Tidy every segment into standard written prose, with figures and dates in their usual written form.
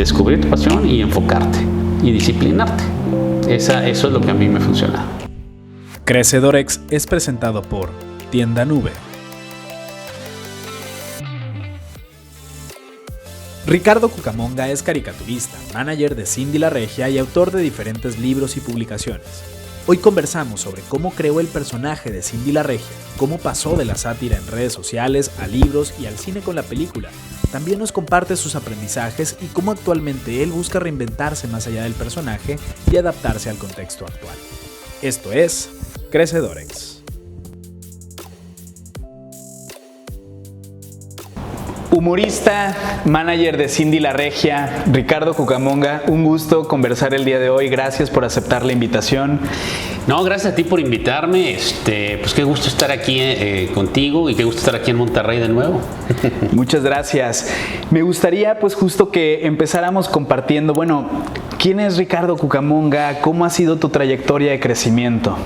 descubrir tu pasión y enfocarte y disciplinarte. Eso es lo que a mí me funciona. Crecedorex es presentado por Tienda Nube. Ricardo Cucamonga es caricaturista, manager de Cindy la Regia y autor de diferentes libros y publicaciones. Hoy conversamos sobre cómo creó el personaje de Cindy la Regia, cómo pasó de la sátira en redes sociales a libros y al cine con la película. También nos comparte sus aprendizajes y cómo actualmente él busca reinventarse más allá del personaje y adaptarse al contexto actual. Esto es Crecedorex. Humorista, manager de Cindy la Regia, Ricardo Cucamonga, un gusto conversar el día de hoy. Gracias por aceptar la invitación. No, gracias a ti por invitarme. Pues qué gusto estar aquí contigo y qué gusto estar aquí en Monterrey de nuevo. Muchas gracias. Me gustaría pues justo que empezáramos compartiendo, ¿quién es Ricardo Cucamonga? ¿Cómo ha sido tu trayectoria de crecimiento?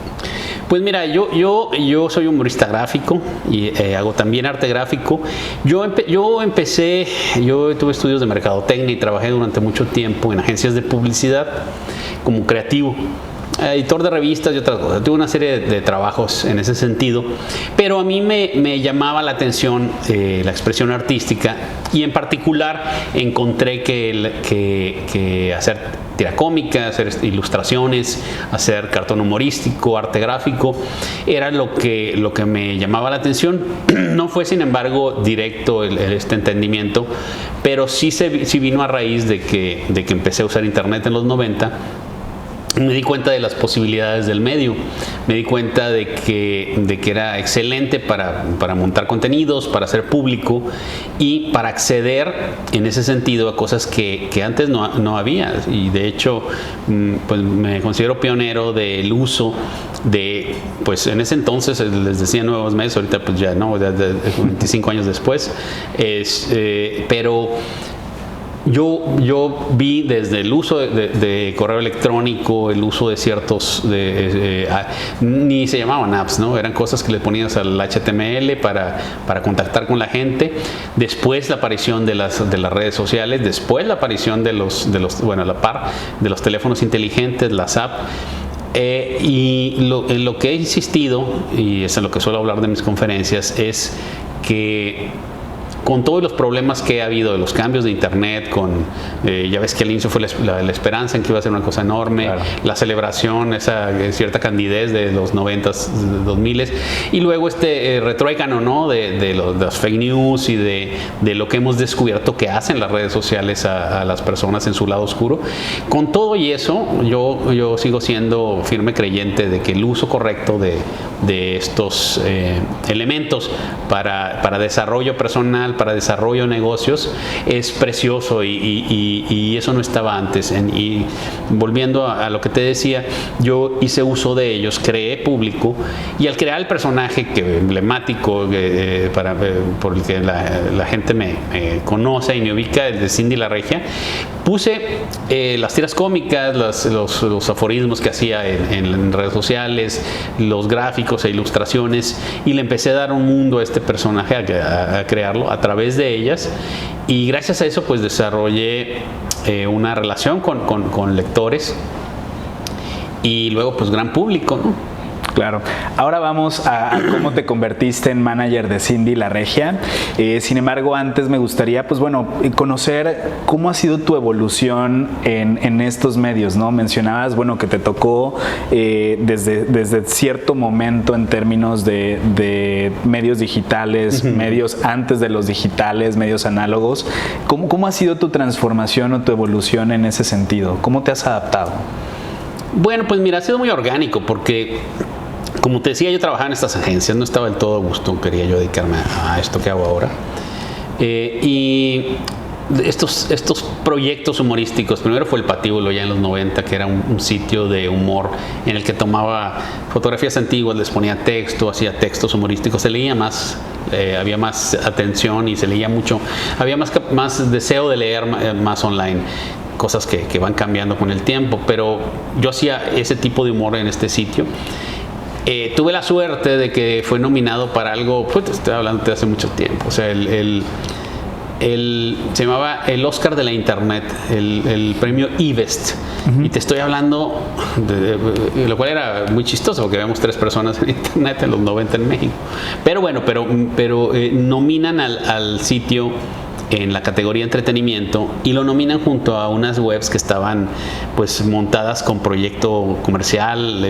Pues mira, yo soy humorista gráfico y hago también arte gráfico. Yo tuve estudios de mercadotecnia y trabajé durante mucho tiempo en agencias de publicidad como creativo, editor de revistas y otras cosas. Tuve una serie de trabajos en ese sentido, pero a mí me llamaba la atención la expresión artística y en particular encontré que hacer tira cómica, hacer ilustraciones, hacer cartón humorístico, arte gráfico, era lo que me llamaba la atención. No fue, sin embargo, directo este entendimiento, pero sí vino a raíz de que empecé a usar internet en los 90. Me di cuenta de las posibilidades del medio, me di cuenta de que era excelente para montar contenidos, para hacer público y para acceder en ese sentido a cosas que antes no había. Y de hecho, pues me considero pionero del uso de, pues en ese entonces les decía nuevos medios, ahorita pues ya no, 25 años después, pero yo vi desde el uso de correo electrónico, el uso de ciertos, ni se llamaban apps, ¿no? Eran cosas que le ponías al HTML para contactar con la gente. Después la aparición de las redes sociales, después la aparición de los teléfonos inteligentes, las apps. Y lo que he insistido, y es en lo que suelo hablar de mis conferencias, es que con todos los problemas que ha habido de los cambios de internet, ya ves que al inicio fue la esperanza en que iba a ser una cosa enorme, claro, la celebración, esa cierta candidez de los 90s, 2000s, y luego retruécano, ¿no? de las fake news y de lo que hemos descubierto que hacen las redes sociales a las personas en su lado oscuro. Con todo y eso, yo sigo siendo firme creyente de que el uso correcto de estos elementos para desarrollo personal, para desarrollo de negocios, es precioso y eso no estaba antes. Y volviendo a lo que te decía, yo hice uso de ellos, creé público, y al crear el personaje emblemático por el que la gente me conoce y me ubica, el de Cindy la Regia, puse las tiras cómicas, los aforismos que hacía en redes sociales, los gráficos e ilustraciones, y le empecé a dar un mundo a este personaje, a crearlo a través de ellas, y gracias a eso pues desarrollé una relación con lectores y luego pues gran público, ¿no? Claro. Ahora vamos a cómo te convertiste en manager de Cindy la Regia. Sin embargo, antes me gustaría, conocer cómo ha sido tu evolución en estos medios, ¿no? Mencionabas, que te tocó desde cierto momento en términos de medios digitales, medios antes de los digitales, medios análogos. ¿Cómo ha sido tu transformación o tu evolución en ese sentido? ¿Cómo te has adaptado? Bueno, pues mira, ha sido muy orgánico porque, como te decía, yo trabajaba en estas agencias, no estaba del todo a gusto, quería yo dedicarme a esto que hago ahora. Y estos proyectos humorísticos, primero fue El Patíbulo ya en los 90, que era un sitio de humor en el que tomaba fotografías antiguas, les ponía texto, hacía textos humorísticos, se leía más, había más atención y se leía mucho, había más deseo de leer más online. Cosas que van cambiando con el tiempo, pero yo hacía ese tipo de humor en este sitio. Tuve la suerte de que fue nominado para algo, pues te estoy hablando de hace mucho tiempo, o sea, se llamaba el Oscar de la Internet, el premio eBest. Y te estoy hablando de lo cual era muy chistoso porque vemos 3 personas en Internet en los 90 en México. Pero bueno, nominan al sitio en la categoría entretenimiento y lo nominan junto a unas webs que estaban pues montadas con proyecto comercial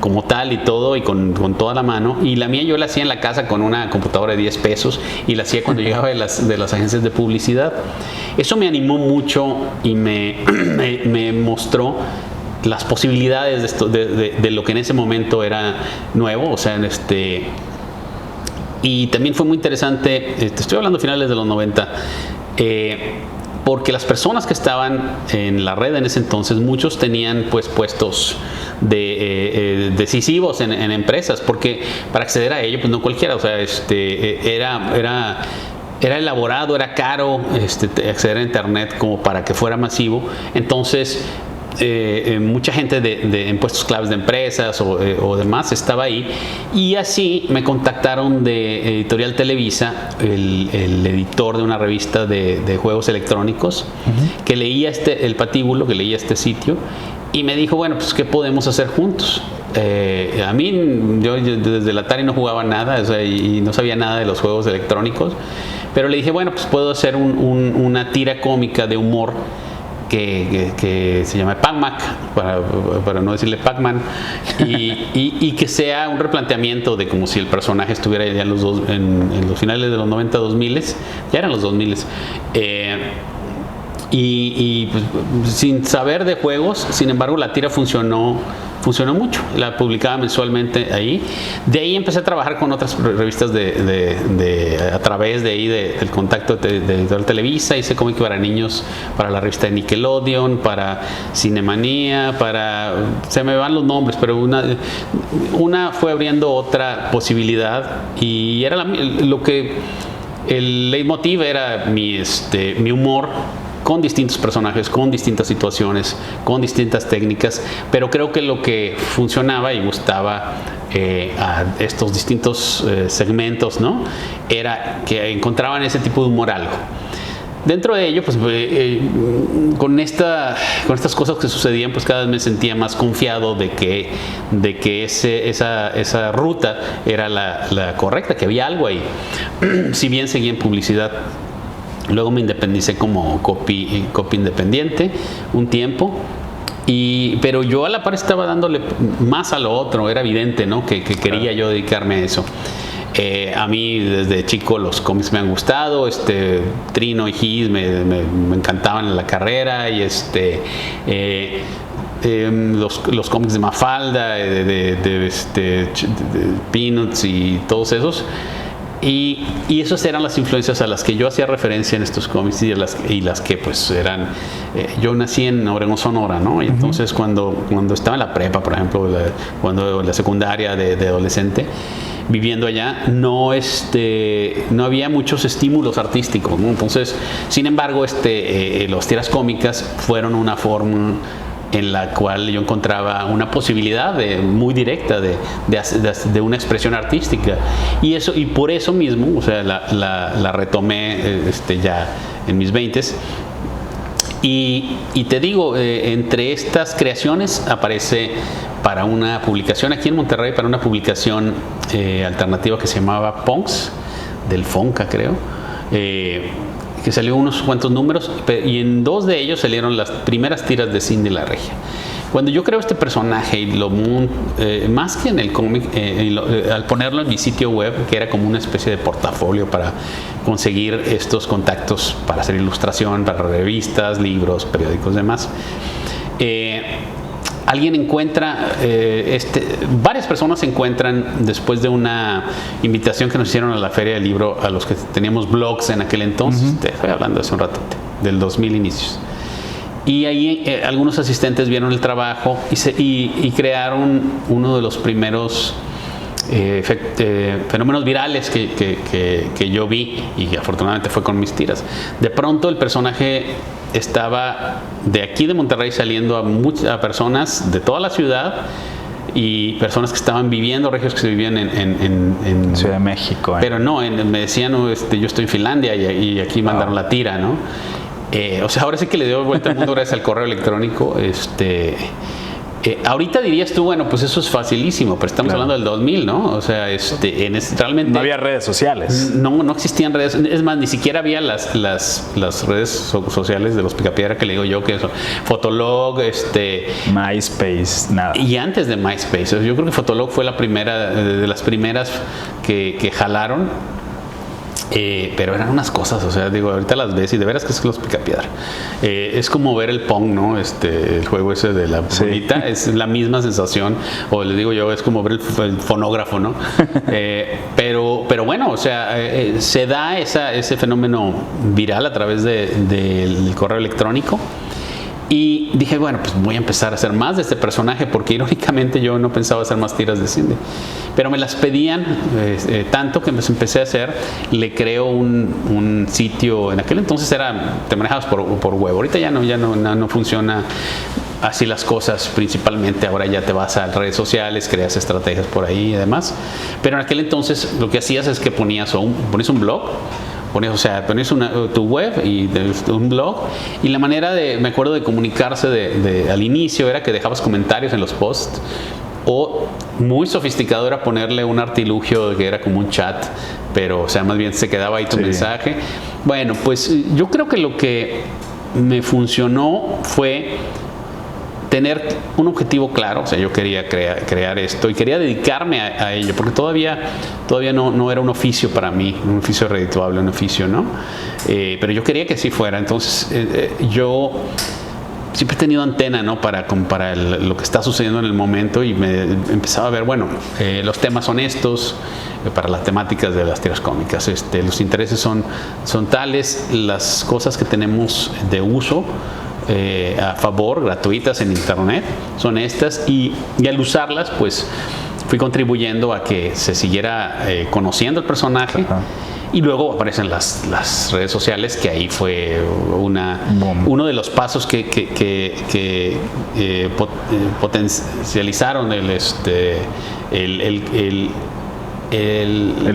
como tal y todo, y con toda la mano. Y la mía yo la hacía en la casa con una computadora de 10 pesos y la hacía cuando llegaba de las agencias de publicidad. Eso me animó mucho y me mostró las posibilidades de lo que en ese momento era nuevo, o sea, y también fue muy interesante, estoy hablando finales de los 90, porque las personas que estaban en la red en ese entonces, muchos tenían pues puestos decisivos en empresas, porque para acceder a ello pues no cualquiera, o sea, era elaborado, era caro acceder a internet como para que fuera masivo. Entonces mucha gente en puestos claves de empresas o demás estaba ahí, y así me contactaron de Editorial Televisa, el editor de una revista de juegos electrónicos, que leía el patíbulo, que leía este sitio, y me dijo, bueno, pues ¿qué podemos hacer juntos? A mí, yo desde el Atari no jugaba nada, o sea, y no sabía nada de los juegos electrónicos, pero le dije, bueno, pues puedo hacer una tira cómica de humor que se llama Pac-Mac, para no decirle Pac-Man, y que sea un replanteamiento de como si el personaje estuviera ya en los finales de los 90, 2000, ya eran los 2000, y pues, sin saber de juegos, sin embargo la tira funcionó mucho, la publicaba mensualmente ahí. De ahí empecé a trabajar con otras revistas a través de ahí del contacto de Editorial Televisa. Hice cómic para niños para la revista de Nickelodeon, para Cinemanía, se me van los nombres, pero una fue abriendo otra posibilidad, y era el leitmotiv era mi humor, con distintos personajes, con distintas situaciones, con distintas técnicas, pero creo que lo que funcionaba y gustaba a estos distintos segmentos, ¿no?, era que encontraban ese tipo de humor algo. Dentro de ello, pues con estas cosas que sucedían, pues cada vez me sentía más confiado de que esa ruta era la correcta, que había algo ahí. Si bien seguía en publicidad, luego me independicé como copy independiente un tiempo, pero yo a la par estaba dándole más a lo otro. Era evidente, ¿no?, que quería yo dedicarme a eso. A mí desde chico los cómics me han gustado, Trino y Giz me encantaban en la carrera, y los cómics de Mafalda, de Peanuts y todos esos. Y esas eran las influencias a las que yo hacía referencia en estos cómics, y las que pues eran... yo nací en Obregón, Sonora, ¿no? Y entonces cuando estaba en la prepa, por ejemplo, cuando la secundaria de adolescente, viviendo allá, no había muchos estímulos artísticos, ¿no? Entonces, sin embargo, los tiras cómicas fueron una forma en la cual yo encontraba una posibilidad muy directa de una expresión artística, y por eso mismo, o sea, la retomé ya en mis 20s. Y te digo, entre estas creaciones aparece para una publicación aquí en Monterrey, para una publicación alternativa que se llamaba Punks, del Fonca, creo, que salió unos cuantos números, y en 2 de ellos salieron las primeras tiras de Cindy la Regia. Cuando yo creo este personaje, y más que en el cómic, al ponerlo en mi sitio web, que era como una especie de portafolio para conseguir estos contactos para hacer ilustración para revistas, libros, periódicos y demás, alguien encuentra, varias personas se encuentran, después de una invitación que nos hicieron a la Feria del Libro, a los que teníamos blogs en aquel entonces, te estoy hablando hace un rato, del 2000 inicios. Y ahí algunos asistentes vieron el trabajo y crearon uno de los primeros fenómenos virales que yo vi, y afortunadamente fue con mis tiras. De pronto el personaje estaba de aquí de Monterrey saliendo a personas de toda la ciudad, y personas que estaban viviendo, regios que se vivían en Ciudad de México. Pero no, me decían, no, yo estoy en Finlandia y aquí mandaron la tira, ¿no? O sea, ahora sí que le dio vuelta al mundo gracias al correo electrónico. Ahorita dirías tú, bueno, pues eso es facilísimo, pero estamos hablando del 2000, ¿no? O sea, realmente... No había redes sociales. No existían redes. Es más, ni siquiera había las redes sociales de los Picapiedra que le digo yo, que son Fotolog, MySpace, nada. Y antes de MySpace. Yo creo que Fotolog fue la primera, de las primeras que jalaron. Pero eran unas cosas, o sea, digo, ahorita las ves y de veras que es los Picapiedra. Es como ver el Pong, ¿no? El juego ese de la bolita, es la misma sensación, o les digo yo, es como ver el fonógrafo, ¿no? Pero bueno, o sea, se da ese fenómeno viral a través del correo electrónico. Y dije, bueno, pues voy a empezar a hacer más de este personaje, porque irónicamente yo no pensaba hacer más tiras de Cindy. Pero me las pedían tanto que empecé a hacer. Le creo un sitio, en aquel entonces te manejabas por web. Ahorita ya no funciona así las cosas principalmente. Ahora ya te vas a redes sociales, creas estrategias por ahí y demás. Pero en aquel entonces lo que hacías es que ponías un blog. Ponías tu web y un blog, y la manera me acuerdo de comunicarse al inicio era que dejabas comentarios en los posts, o muy sofisticado era ponerle un artilugio que era como un chat, pero o sea, más bien se quedaba ahí tu mensaje. Bueno, pues yo creo que lo que me funcionó fue tener un objetivo claro. O sea, yo quería crear esto y quería dedicarme a ello, porque todavía no era un oficio para mí, un oficio redituable, un oficio, ¿no? Pero yo quería que así fuera. Entonces, yo siempre he tenido antena, ¿no? Para lo que está sucediendo en el momento, y me empezaba a ver, bueno, los temas son estos, para las temáticas de las tiras cómicas. Los intereses son tales, las cosas que tenemos de uso a favor, gratuitas en internet, son estas, y al usarlas, pues fui contribuyendo a que se siguiera conociendo el personaje. Y luego aparecen las redes sociales, que ahí fue uno de los pasos que potencializaron el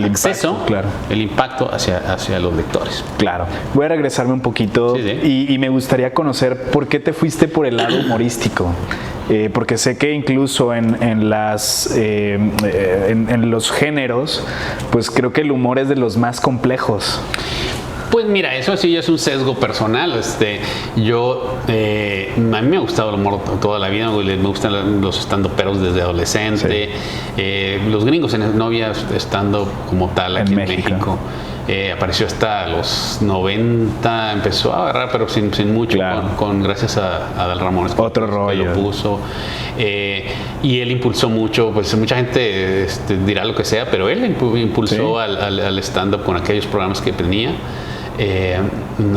acceso, impacto, claro. El impacto hacia los lectores. Claro. Voy a regresarme un poquito y me gustaría conocer por qué te fuiste por el lado humorístico. Porque sé que incluso en los géneros, pues creo que el humor es de los más complejos. Pues mira, eso sí es un sesgo personal. A mí me ha gustado el humor toda la vida. Me gustan los stand-uperos desde adolescente. Los gringos no había stand-up como tal aquí en México. Apareció hasta los 90, empezó a agarrar, pero sin mucho, claro. Gracias a Adal Ramones. Otro rollo. Lo puso. Y él impulsó mucho, pues mucha gente dirá lo que sea, pero él impulsó al stand-up con aquellos programas que tenía.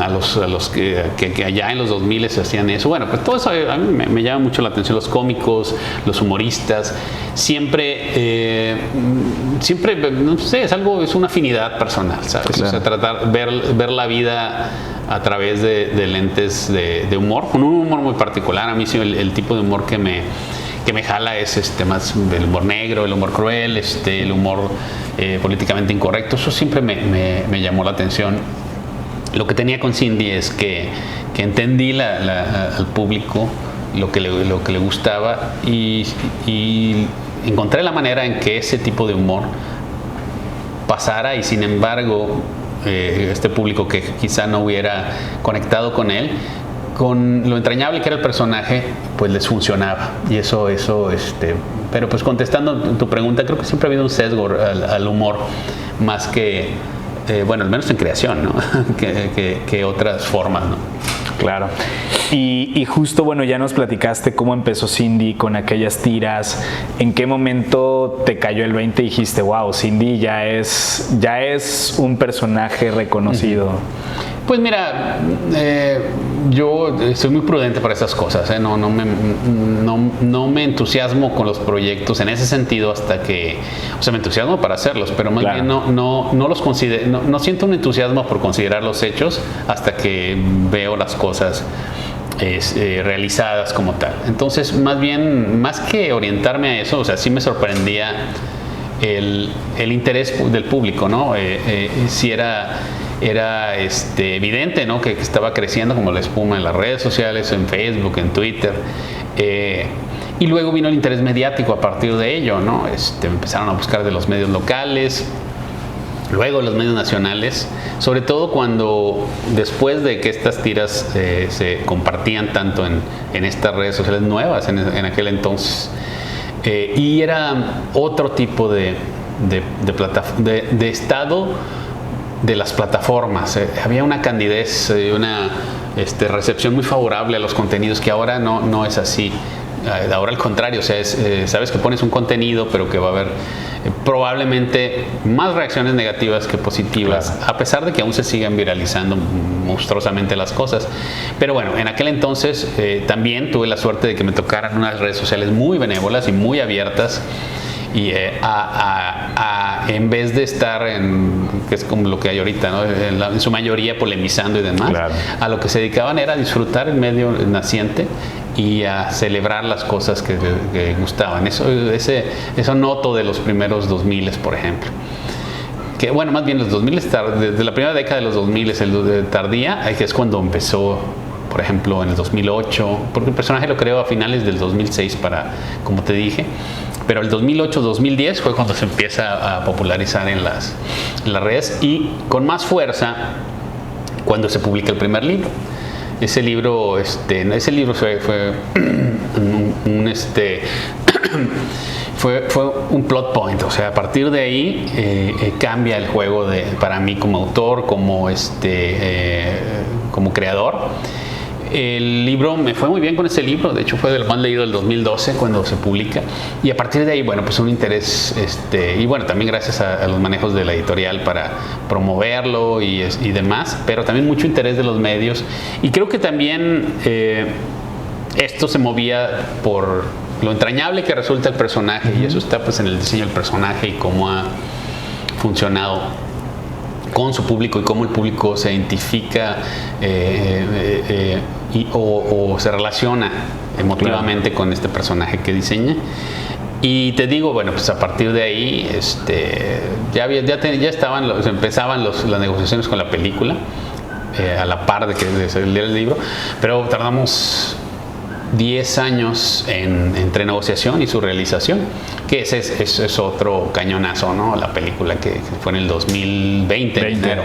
A los que allá en los 2000 se hacían eso. Bueno, pues todo eso a mí me llama mucho la atención. Los cómicos, los humoristas, siempre, no sé, es una afinidad personal, ¿sabes? Claro. O sea, ver la vida a través de lentes de humor, con un humor muy particular. A mí sí, el tipo de humor que me jala es más el humor negro, el humor cruel, el humor políticamente incorrecto. Eso siempre me llamó la atención. Lo que tenía con Cindy es que entendí al público lo que le gustaba, y encontré la manera en que ese tipo de humor pasara, y sin embargo este público que quizá no hubiera conectado con él, con lo entrañable que era el personaje, pues les funcionaba. Y eso pero pues contestando tu pregunta, creo que siempre ha habido un sesgo al humor, más que bueno, al menos en creación, ¿no? que otras formas, ¿no? Claro. Y justo, bueno, ya nos platicaste cómo empezó Cindy con aquellas tiras. ¿En qué momento te cayó el 20 y dijiste, wow, Cindy ya es un personaje reconocido? Pues mira, yo soy muy prudente para esas cosas, ¿eh? No me entusiasmo con los proyectos en ese sentido hasta que, o sea, me entusiasmo para hacerlos, pero más bien no los considero, no siento un entusiasmo por considerar los hechos hasta que veo las cosas realizadas como tal. Entonces, más que orientarme a eso, o sea, sí me sorprendía el interés del público, ¿no? Sí era evidente, ¿no? que estaba creciendo como la espuma en las redes sociales, en Facebook, en Twitter. Y luego vino el interés mediático a partir de ello, ¿no? Empezaron a buscar de los medios locales, luego los medios nacionales, sobre todo cuando después de que estas tiras se compartían tanto en estas redes sociales nuevas en aquel entonces, y era otro tipo de estado de las plataformas. Había una candidez, una recepción muy favorable a los contenidos que ahora no es así. Ahora al contrario, o sea, sabes que pones un contenido, pero que va a haber probablemente más reacciones negativas que positivas, claro, a pesar de que aún se siguen viralizando monstruosamente las cosas. Pero bueno, en aquel entonces también tuve la suerte de que me tocaran unas redes sociales muy benévolas y muy abiertas, y en vez de estar que es como lo que hay ahorita, ¿no? En su mayoría polemizando y demás, claro, a lo que se dedicaban era a disfrutar el medio naciente y a celebrar las cosas que gustaban. Eso noto de los primeros 2000, por ejemplo. Que bueno, más bien los 2000, desde la primera década de los 2000, el tardía, que es cuando empezó, por ejemplo, en el 2008, porque el personaje lo creo a finales del 2006 como te dije, pero el 2008-2010 fue cuando se empieza a popularizar en las redes, y con más fuerza cuando se publica el primer libro. Ese libro fue fue un plot point, o sea, a partir de ahí cambia el juego para mí como autor, como creador. El libro, me fue muy bien con ese libro, de hecho fue del más leído del 2012 cuando se publica, y a partir de ahí, bueno, pues un interés, y bueno, también gracias a los manejos de la editorial para promoverlo y demás, pero también mucho interés de los medios, y creo que también esto se movía por lo entrañable que resulta el personaje, y eso está pues en el diseño del personaje y cómo ha funcionado con su público y cómo el público se identifica o se relaciona emotivamente, claro, con este personaje que diseña. Y te digo, bueno, pues a partir de ahí empezaban las negociaciones con la película, a la par de salir el libro, pero tardamos 10 años entre negociación y su realización, que ese es otro cañonazo, ¿no? La película que fue en el 2020, en enero.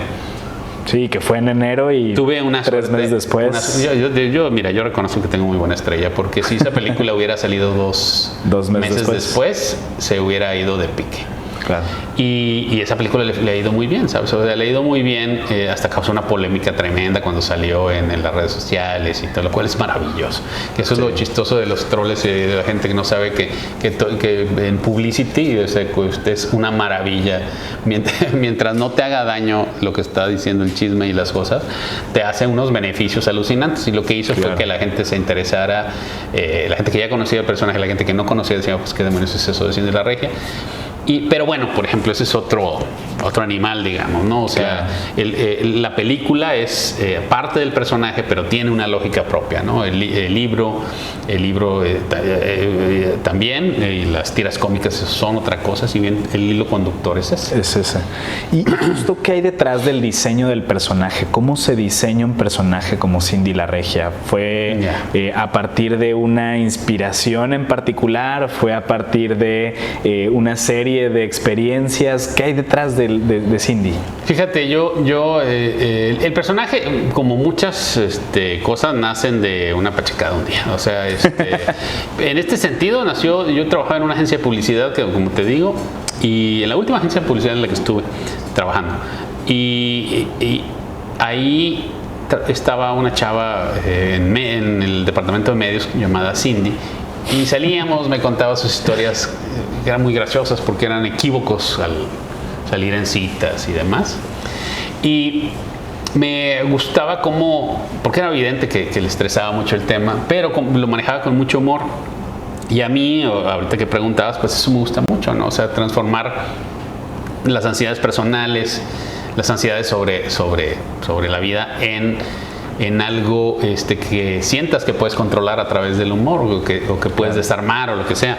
Sí, que fue en enero y tuve una 3 meses después. Yo reconozco que tengo muy buena estrella, porque si esa película hubiera salido dos meses después, se hubiera ido de pique. Claro. Y esa película le ha ido muy bien, ¿sabes? O sea, le ha ido muy bien, hasta causó una polémica tremenda cuando salió en las redes sociales y todo, lo cual es maravilloso. Que eso, sí, es lo chistoso de los troles y de la gente que no sabe que en publicity, o sea, es una maravilla. Mientras no te haga daño lo que está diciendo el chisme y las cosas, te hace unos beneficios alucinantes. Y lo que hizo, claro, fue que la gente se interesara, la gente que ya conocía el personaje, la gente que no conocía decía, pues qué demonios es eso de Cindy la Regia. Pero bueno, por ejemplo, ese es otro animal, digamos, ¿no? O sea, claro, la película es parte del personaje, pero tiene una lógica propia, ¿no? El libro también, y las tiras cómicas son otra cosa, si bien el hilo conductor es ese. Es ese. ¿Y justo qué hay detrás del diseño del personaje? ¿Cómo se diseña un personaje como Cindy la Regia? ¿Fue a partir de una inspiración en particular? ¿Fue a partir de una serie de experiencias? ¿Qué hay detrás de Cindy? Fíjate, el personaje, como muchas cosas, nacen de una pachecada un día. O sea, en este sentido nació. Yo trabajaba en una agencia de publicidad, que, como te digo, y en la última agencia de publicidad en la que estuve trabajando, y ahí estaba una chava en el departamento de medios llamada Cindy. Y salíamos, me contaba sus historias, que eran muy graciosas porque eran equívocos al salir en citas y demás. Y me gustaba porque era evidente que le estresaba mucho el tema, pero lo manejaba con mucho humor. Y a mí, ahorita que preguntabas, pues eso me gusta mucho, ¿no? O sea, transformar las ansiedades personales, las ansiedades sobre la vida en en algo que sientas que puedes controlar a través del humor o que puedes desarmar o lo que sea.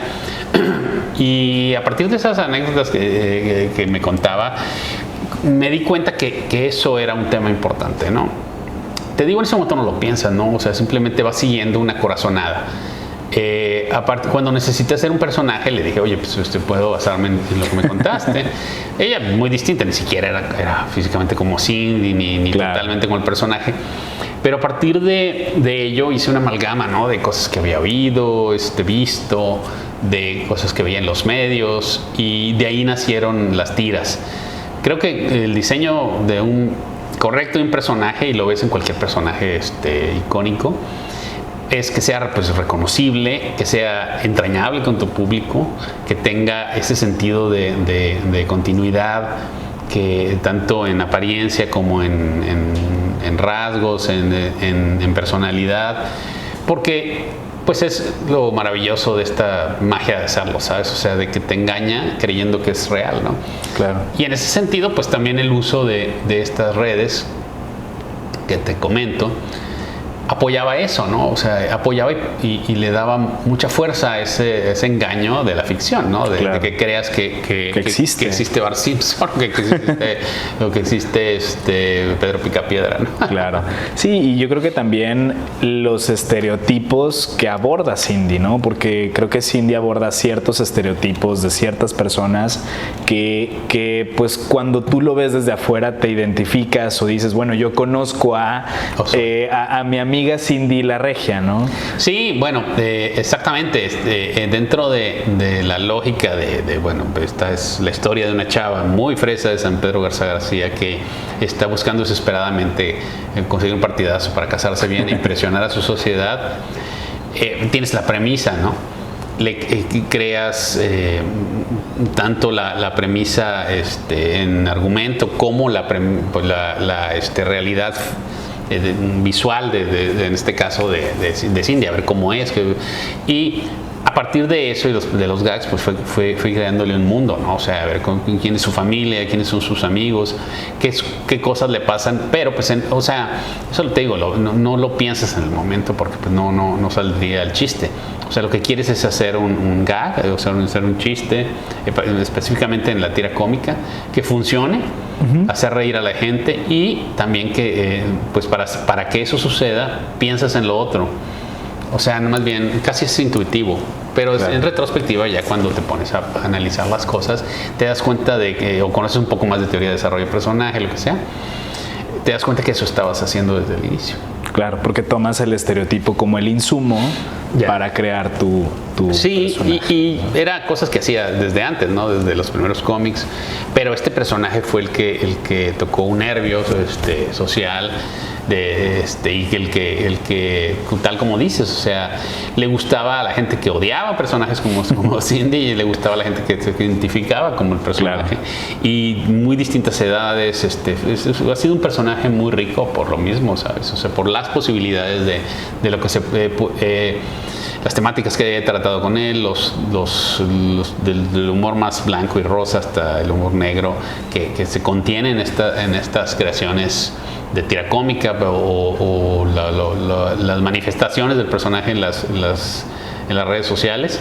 Y a partir de esas anécdotas que me contaba, me di cuenta que eso era un tema importante, ¿no? Te digo, en ese momento no lo piensas, ¿no? O sea, simplemente vas siguiendo una corazonada. Aparte, cuando necesité hacer un personaje, le dije, oye, pues puedo basarme en lo que me contaste. Ella muy distinta, ni siquiera era físicamente como Cindy, ni totalmente como el personaje. Pero a partir de ello hice una amalgama, ¿no? De cosas que había oído, visto, de cosas que veía en los medios, y de ahí nacieron las tiras. Creo que el diseño de un personaje, y lo ves en cualquier personaje icónico, es que sea pues reconocible, que sea entrañable con tu público, que tenga ese sentido de continuidad, que tanto en apariencia como en rasgos, en personalidad, porque pues es lo maravilloso de esta magia de hacerlo, ¿sabes? O sea, de que te engaña creyendo que es real, ¿no? Claro. Y en ese sentido, pues también el uso de estas redes que te comento, apoyaba eso, ¿no? O sea, apoyaba y le daba mucha fuerza a ese engaño de la ficción, ¿no? De que creas que existe Bart Simpson, que existe Pedro Picapiedra, ¿no? Claro. Sí, y yo creo que también los estereotipos que aborda Cindy, ¿no? Porque creo que Cindy aborda ciertos estereotipos de ciertas personas que pues cuando tú lo ves desde afuera te identificas o dices, bueno, yo conozco a mi amiga Cindy la Regia, ¿no? Sí, bueno, exactamente. Dentro de la lógica bueno, esta es la historia de una chava muy fresa de San Pedro Garza García que está buscando desesperadamente conseguir un partidazo para casarse bien e impresionar a su sociedad. Tienes la premisa, ¿no? Creas tanto la premisa en argumento como la realidad visual en este caso de Cindy, a ver cómo es, y a partir de eso y de los gags, pues fui creándole un mundo, ¿no? O sea, a ver quién es su familia, quiénes son sus amigos, qué cosas le pasan, pero pues, o sea, eso te digo, no lo piensas en el momento porque pues no saldría el chiste. O sea, lo que quieres es hacer un gag, o sea, hacer un chiste, específicamente en la tira cómica, que funcione, hacer reír a la gente, y también que, pues para que eso suceda, piensas en lo otro. O sea, más bien, casi es intuitivo, pero claro, en retrospectiva, ya cuando te pones a analizar las cosas, te das cuenta de que, o conoces un poco más de teoría de desarrollo de personaje, lo que sea, te das cuenta que eso estabas haciendo desde el inicio. Claro, porque tomas el estereotipo como el insumo para crear tu sí, personaje. y era cosas que hacía desde antes, ¿no? Desde los primeros cómics, pero este personaje fue el que tocó un nervio social, y el que tal como dices, o sea, le gustaba a la gente que odiaba personajes como Cindy, y le gustaba a la gente que se identificaba como el personaje. Claro. Y muy distintas edades, ha sido un personaje muy rico por lo mismo, ¿sabes? O sea, por las posibilidades de lo que las temáticas que he tratado con él, del humor más blanco y rosa hasta el humor negro que se contiene en estas creaciones de tira cómica, o las manifestaciones del personaje en las redes sociales,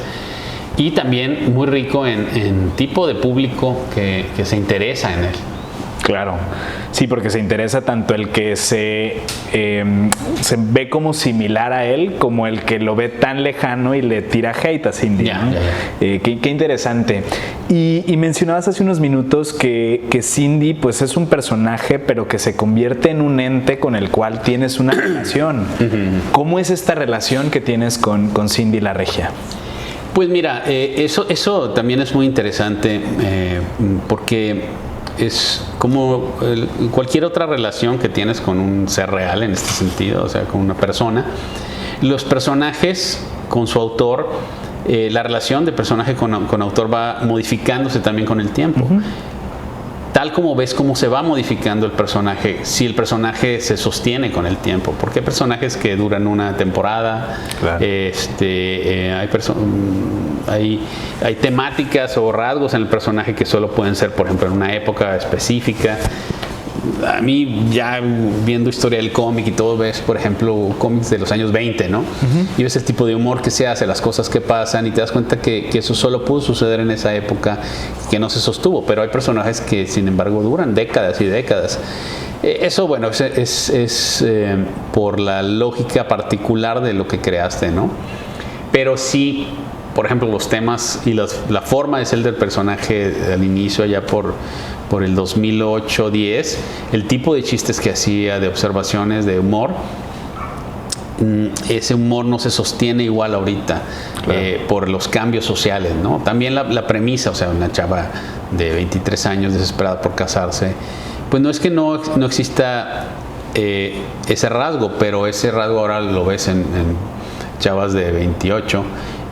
y también muy rico en tipo de público que se interesa en él. Claro, sí, porque se interesa tanto el que se ve como similar a él, como el que lo ve tan lejano y le tira hate a Cindy, ¿no? Qué interesante. Y mencionabas hace unos minutos que Cindy pues es un personaje, pero que se convierte en un ente con el cual tienes una relación. ¿Cómo es esta relación que tienes con Cindy la Regia? Pues mira, eso también es muy interesante, porque es como cualquier otra relación que tienes con un ser real en este sentido, o sea, con una persona. Los personajes con su autor, la relación de personaje con autor va modificándose también con el tiempo. Tal como ves cómo se va modificando el personaje, si el personaje se sostiene con el tiempo, porque hay personajes que duran una temporada, claro. Hay temáticas o rasgos en el personaje que solo pueden ser, por ejemplo, en una época específica. a mí ya viendo historia del cómic y todo, ves, por ejemplo, cómics de los años 20, ¿no? Y ves el tipo de humor que se hace, las cosas que pasan, y te das cuenta que eso solo pudo suceder en esa época, que no se sostuvo, pero hay personajes que sin embargo duran décadas y décadas. Eso, bueno, es por la lógica particular de lo que creaste, ¿no? Pero sí, por ejemplo, los temas y la forma de ser del personaje al inicio, allá por el 2008-10, el tipo de chistes que hacía, de observaciones, de humor, ese humor no se sostiene igual ahorita, claro, por los cambios sociales, ¿no? También la premisa, o sea, una chava de 23 años desesperada por casarse, pues no es que no exista ese rasgo, pero ese rasgo ahora lo ves en chavas de 28,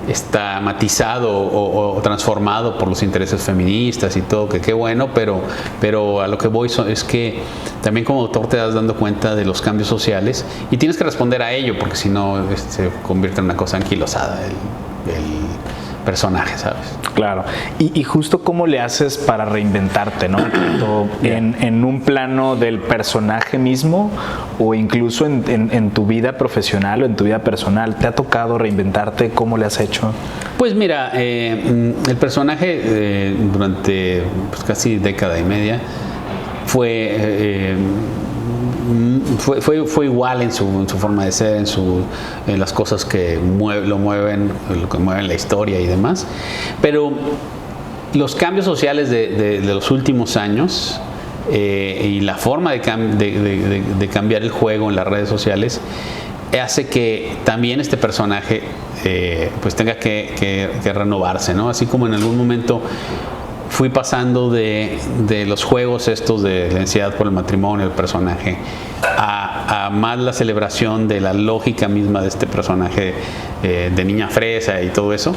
está matizado o transformado por los intereses feministas y todo, que qué bueno, pero a lo que voy es que también como autor te das dando cuenta de los cambios sociales y tienes que responder a ello, porque si no se convierte en una cosa anquilosada el personaje, ¿sabes? Claro. Y justo cómo le haces para reinventarte, ¿no? Tanto en un plano del personaje mismo o incluso en tu vida profesional o en tu vida personal. ¿Te ha tocado reinventarte? ¿Cómo le has hecho? Pues mira, el personaje durante casi década y media fue igual en su forma de ser, en las cosas que lo que mueven la historia y demás. Pero los cambios sociales de los últimos años y la forma de cambiar el juego en las redes sociales hace que también este personaje pues tenga que renovarse, ¿no? Así como en algún momento fui pasando de los juegos estos de la ansiedad por el matrimonio del personaje a más la celebración de la lógica misma de este personaje de niña fresa y todo eso,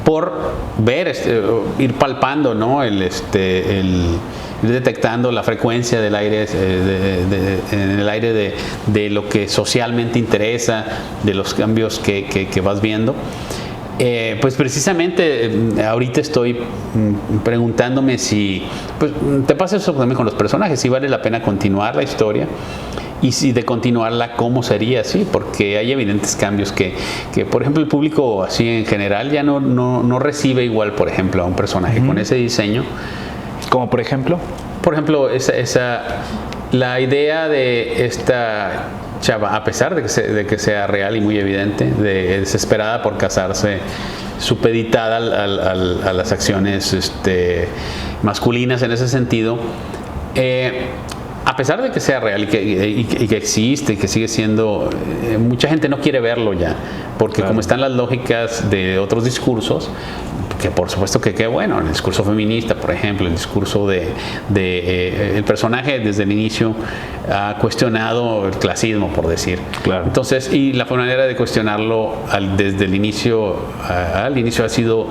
por ver, ir palpando, ¿no? Ir detectando la frecuencia del aire, en el aire de lo que socialmente interesa, de los cambios que vas viendo. Pues precisamente ahorita estoy preguntándome si, pues te pasa eso también con los personajes, si vale la pena continuar la historia y si de continuarla, ¿cómo sería? Sí, porque hay evidentes cambios que por ejemplo el público así en general ya no recibe igual, por ejemplo, a un personaje con ese diseño. ¿Como por ejemplo? Por ejemplo, la idea de esta chava, a pesar de que sea real y muy evidente, desesperada por casarse, supeditada a las acciones masculinas en ese sentido, a pesar de que sea real y que existe y que sigue siendo, mucha gente no quiere verlo ya, porque claro, como están las lógicas de otros discursos, que por supuesto que qué bueno, el discurso feminista, por ejemplo, el discurso el personaje desde el inicio ha cuestionado el clasismo, por decir. Claro. Entonces, y la manera de cuestionarlo desde el inicio al inicio ha sido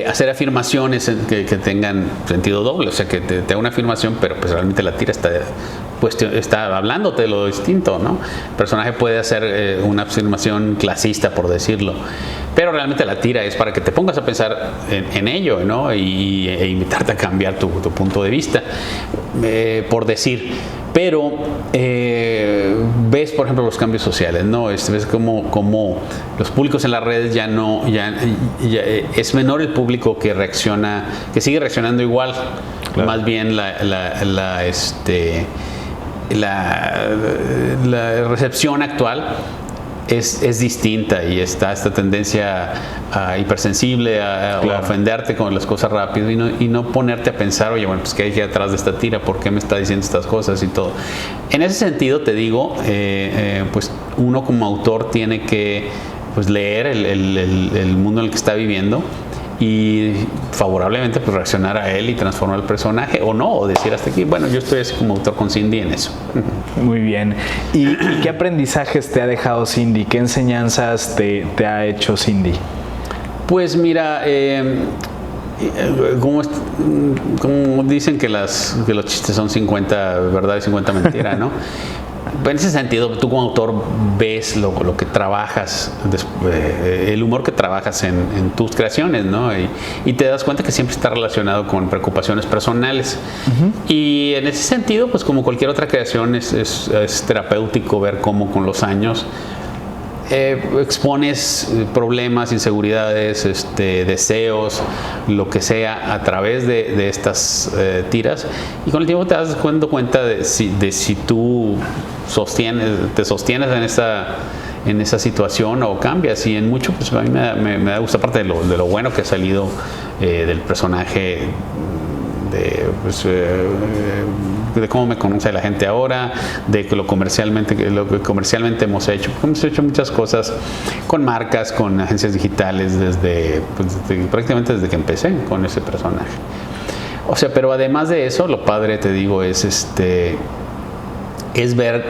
hacer afirmaciones que tengan sentido doble, o sea, que te da una afirmación, pero pues realmente la tira está hablándote de lo distinto, ¿no? El personaje puede hacer una afirmación clasista, por decirlo, pero realmente la tira es para que te pongas a pensar en ello, ¿no? E invitarte a cambiar tu punto de vista, por decir. Pero ves, por ejemplo, los cambios sociales, ¿no? Ves como los públicos en las redes ya es menor el público que sigue reaccionando igual. Claro. Más bien la recepción actual es distinta y está esta tendencia hipersensible a ofenderte con las cosas rápido y no ponerte a pensar, oye, bueno, pues qué hay detrás de esta tira, por qué me está diciendo estas cosas y todo. En ese sentido te digo, pues uno como autor tiene que pues leer el mundo en el que está viviendo y favorablemente pues reaccionar a él y transformar el personaje o no, o decir hasta aquí, bueno, yo estoy así como autor con Cindy en eso. Muy bien. ¿Y qué aprendizajes te ha dejado Cindy? ¿Qué enseñanzas te ha hecho Cindy? Pues mira, como dicen que los chistes son 50 verdad y 50 mentira, ¿no? en ese sentido, tú como autor ves lo que trabajas, el humor que trabajas en tus creaciones, ¿no? Y te das cuenta que siempre está relacionado con preocupaciones personales. Y en ese sentido, pues como cualquier otra creación, es terapéutico ver cómo con los años expones problemas, inseguridades, deseos, lo que sea, a través de estas tiras, y con el tiempo te das cuenta de si tú te sostienes en esa situación o cambias. Y en mucho, pues a mí me da gusto, aparte de lo bueno que ha salido del personaje, de cómo me conoce la gente ahora, de que lo que comercialmente hemos hecho. Hemos hecho muchas cosas con marcas, con agencias digitales, prácticamente desde que empecé con ese personaje. O sea, pero además de eso, lo padre, te digo, es ver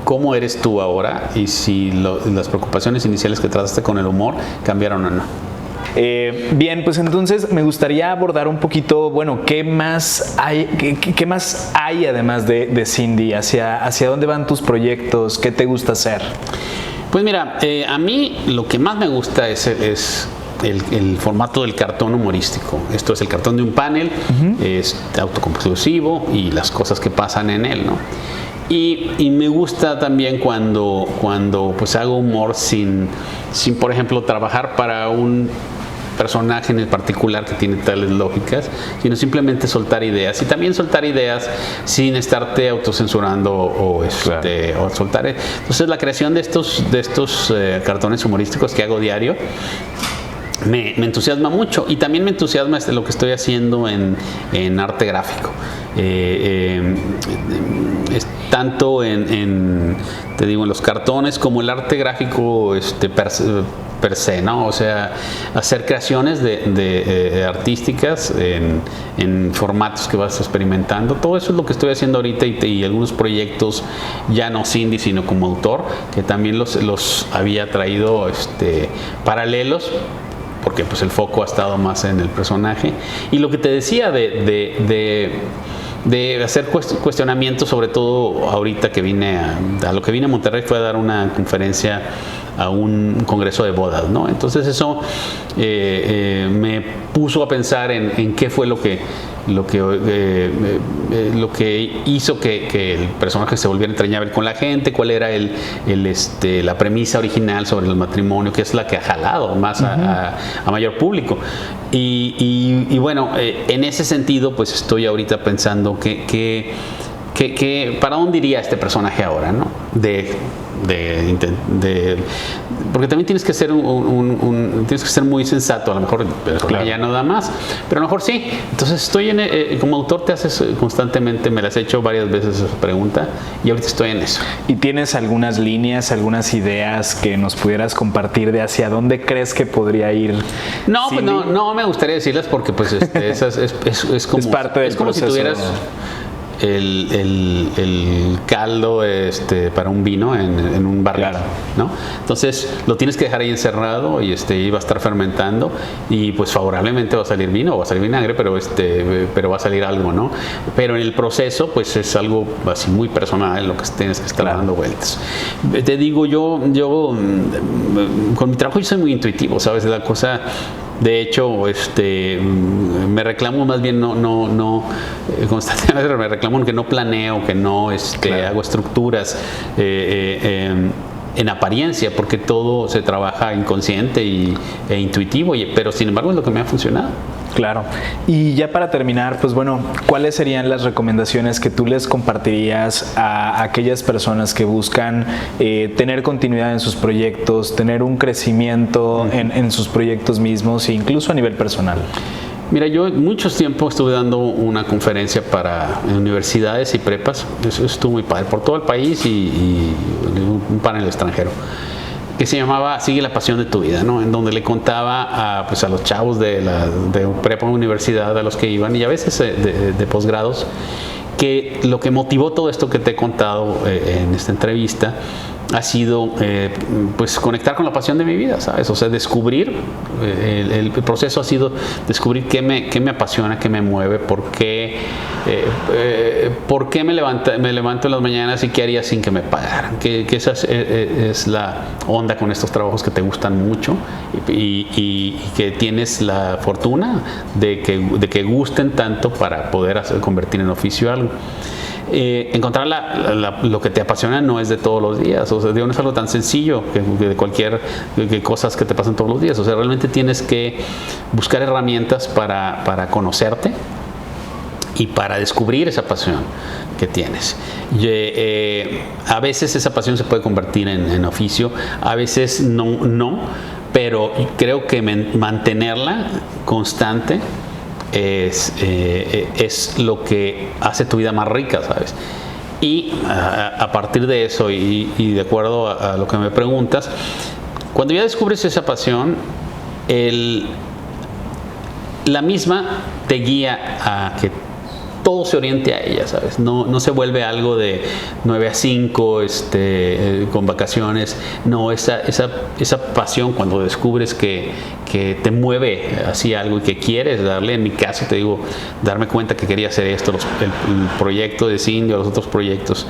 cómo eres tú ahora y si las preocupaciones iniciales que trataste con el humor cambiaron o no. Bien, pues entonces me gustaría abordar un poquito, bueno, ¿qué más hay además de Cindy? ¿Hacia dónde van tus proyectos? ¿Qué te gusta hacer? Pues mira, a mí lo que más me gusta es el formato del cartón humorístico. Esto es el cartón de un panel, es autoconclusivo y las cosas que pasan en él, ¿no? Y me gusta también cuando pues hago humor sin, por ejemplo, trabajar para un personaje en el particular que tiene tales lógicas, sino simplemente soltar ideas, y también soltar ideas sin estarte autocensurando o soltar. Entonces la creación de estos cartones humorísticos que hago diario me entusiasma mucho, y también me entusiasma lo que estoy haciendo en arte gráfico. Tanto te digo, en los cartones como el arte gráfico per se, ¿no? O sea, hacer creaciones artísticas en formatos que vas experimentando. Todo eso es lo que estoy haciendo ahorita, y algunos proyectos ya no Cindy, sino como autor, que también los había traído paralelos, porque pues el foco ha estado más en el personaje. Y lo que te decía de hacer cuestionamientos, sobre todo ahorita que vine a Monterrey, fue a dar una conferencia a un congreso de bodas, ¿no? Entonces eso me puso a pensar en qué fue lo que hizo que el personaje se volviera entrañable con la gente, cuál era la premisa original sobre el matrimonio, que es la que ha jalado más a mayor público. Y bueno, en ese sentido, pues estoy ahorita pensando que ¿para dónde iría este personaje ahora, ¿no? Porque también tienes que ser tienes que ser muy sensato. A lo mejor ya no da más, pero a lo mejor sí. Entonces estoy como autor, te haces constantemente, me las he hecho varias veces esa pregunta, y ahorita estoy en eso. ¿Y tienes algunas líneas, algunas ideas que nos pudieras compartir de hacia dónde crees que podría ir? No, Cindy? Pues no me gustaría decirlas, porque pues es como, es parte del proceso. Si tuvieras el caldo para un vino en un barril, ¿no? Entonces lo tienes que dejar ahí encerrado, y va a estar fermentando, y pues favorablemente va a salir vino o va a salir vinagre, pero va a salir algo, ¿no? Pero en el proceso pues es algo así muy personal lo que tienes que estar dando vueltas. Te digo, yo con mi trabajo yo soy muy intuitivo, ¿sabes? La cosa. De hecho, me reclamo más bien constantemente me reclamo que no planeo, que no hago estructuras en apariencia, porque todo se trabaja inconsciente e intuitivo, pero sin embargo es lo que me ha funcionado. Claro. Y ya para terminar, pues bueno, ¿cuáles serían las recomendaciones que tú les compartirías a aquellas personas que buscan tener continuidad en sus proyectos, tener un crecimiento en sus proyectos mismos, e incluso a nivel personal? Mira, yo mucho tiempo estuve dando una conferencia en universidades y prepas. Eso estuvo muy padre, por todo el país, y un panel extranjero, que se llamaba Sigue la pasión de tu vida, ¿no? En donde le contaba a los chavos de prepa o universidad, a los que iban, y a veces de posgrados, que lo que motivó todo esto que te he contado en esta entrevista ha sido pues conectar con la pasión de mi vida, ¿sabes? O sea, descubrir, el proceso ha sido descubrir qué me apasiona, qué me mueve, por qué me levanto en las mañanas y qué haría sin que me pagaran. Que esa es la onda con estos trabajos que te gustan mucho y que tienes la fortuna de que gusten tanto para poder convertir en oficio algo. Encontrar lo que te apasiona no es de todos los días, o sea, no es algo tan sencillo que de cualquier cosas que te pasan todos los días. O sea, realmente tienes que buscar herramientas para conocerte y para descubrir esa pasión que tienes. A veces esa pasión se puede convertir en oficio, a veces no, pero creo que mantenerla constante es lo que hace tu vida más rica, ¿sabes? Y a partir de eso y de acuerdo a lo que me preguntas, cuando ya descubres esa pasión, la misma te guía a que todo se oriente a ella, ¿sabes? No se vuelve algo de 9 a 5 con vacaciones. No, esa pasión cuando descubres que te mueve hacia algo y que quieres darle. En mi caso, te digo, darme cuenta que quería hacer esto, el proyecto de Cindy o los otros proyectos.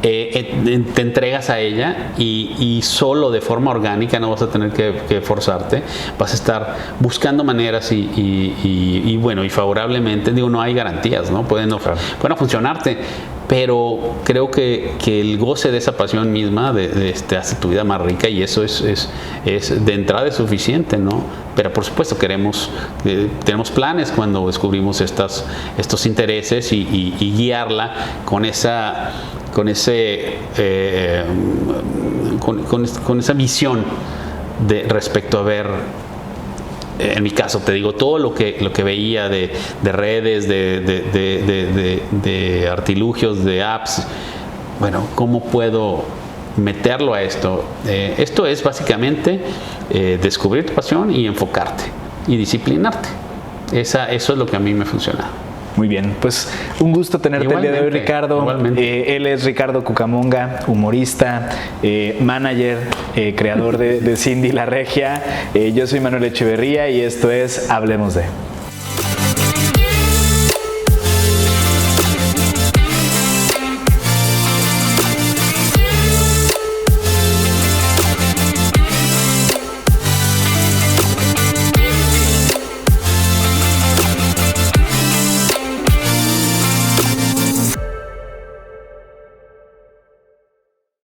Te entregas a ella y solo de forma orgánica, no vas a tener que forzarte, vas a estar buscando maneras y bueno, y favorablemente, digo, no hay garantías, ¿no? Pueden no funcionarte, pero creo que el goce de esa pasión misma hace tu vida más rica y eso es de entrada es suficiente, ¿no? Pero por supuesto tenemos planes cuando descubrimos estos intereses y guiarla con esa visión respecto a ver, en mi caso te digo, todo lo que veía de redes, de artilugios, de apps. Bueno, ¿cómo puedo meterlo a esto? Esto es básicamente descubrir tu pasión y enfocarte y disciplinarte. Eso es lo que a mí me funciona. Muy bien, pues un gusto tenerte el día de hoy, Ricardo. Él es Ricardo Cucamonga, humorista, manager, creador de Cindy la Regia. Yo soy Manuel Echeverría y esto es Hablemos de.